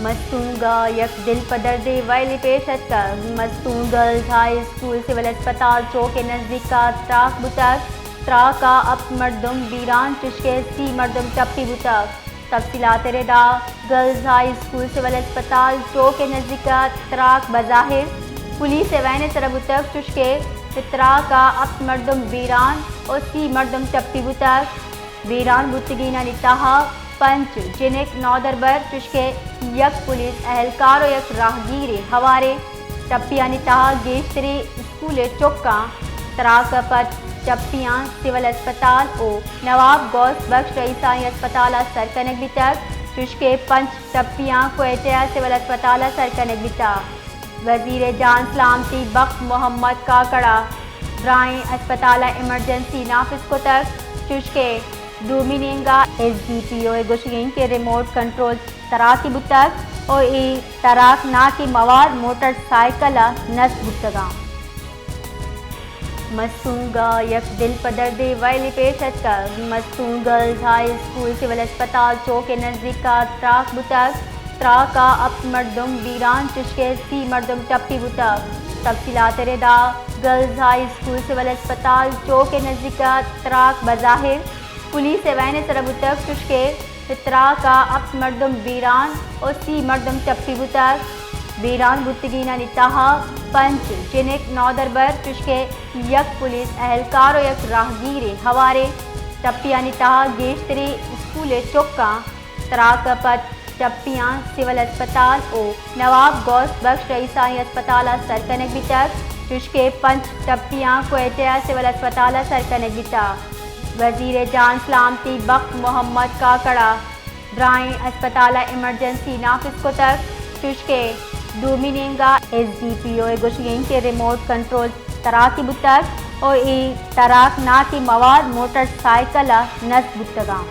مستون گا یک دل پدرد ویلی پیشت کا مستون گرلز ہائی اسکول سول اسپتال چوک نزدیک کا تراک بتک تراکا اپ مردم ویران چشکے سی مردم ٹپی بتک تفصیلات ردا گرلز ہائی اسکول سول اسپتال چوک نزدیک کا تراک بظاہر پولیس وین طرف بتک چشکے تراکا اپ مردم ویران اور سی مردم ٹپی بتک ویران بتگینا نتہا پنچ جنک نودربر چشکے یک پولیس اہلکار و یک راہگیر ہوارے ٹپیاں نتہا گیشتری اسکول چوکاں تراک پت ٹپیاں سول اسپتال او نواب گوس بخش رئیسانی اسپتال سرکنک بھی تک چشکے پنچ ٹپیاں کوئٹہ سول اسپتال سرکنک بھی تک وزیر جان سلامتی بخش محمد کاکڑا برائیں اسپتال ایمرجنسی نافذ کو تک چشکے ڈومینینگا ایس ڈی پی او گوشگین کے ریموٹ کنٹرول تراکی بتک اور ای تراک نا کی مواد موٹر سائیکل نصب بتگاں مستون گا یک دل پدرد ویلی پیشت کا مستون گرلز ہائی اسکول سول اسپتال چوک نزدیک کا تراک بتک تراکا اپ مردم ویران چشکے سی مردم ٹپی بتک تفصیلات ردا گرلز ہائی اسکول سول اسپتال چوک نزدیک کا تراک بظاہر پولیس وین طرف بتک چشکے تراکا اپ مردم ویران اور سی مردم ٹپی بتک ویران بتگینا نتہا پنچ جنک نودربر چشکے یک پولیس اہلکار و یک راہگیر ہوارے ٹپیاں نتہا گیشتری اسکول چوکاں تراک پت ٹپیاں سول اسپتال او نواب گوس بخش رئیسانی اسپتال سرکنک بھی تک چشکے پنچ ٹپیاں کوئٹہ سول اسپتال سرکنک بھی تک وزیر جان سلامتی بخش محمد کاکڑا برائیں اسپتال ایمرجنسی نافذ کو تک چشکے ڈومینینگا ایس ڈی پی او گوشگین کے ریموٹ کنٹرول تراکی بتک اور ای تراک نا کی مواد موٹر سائیکل نصب بتگاں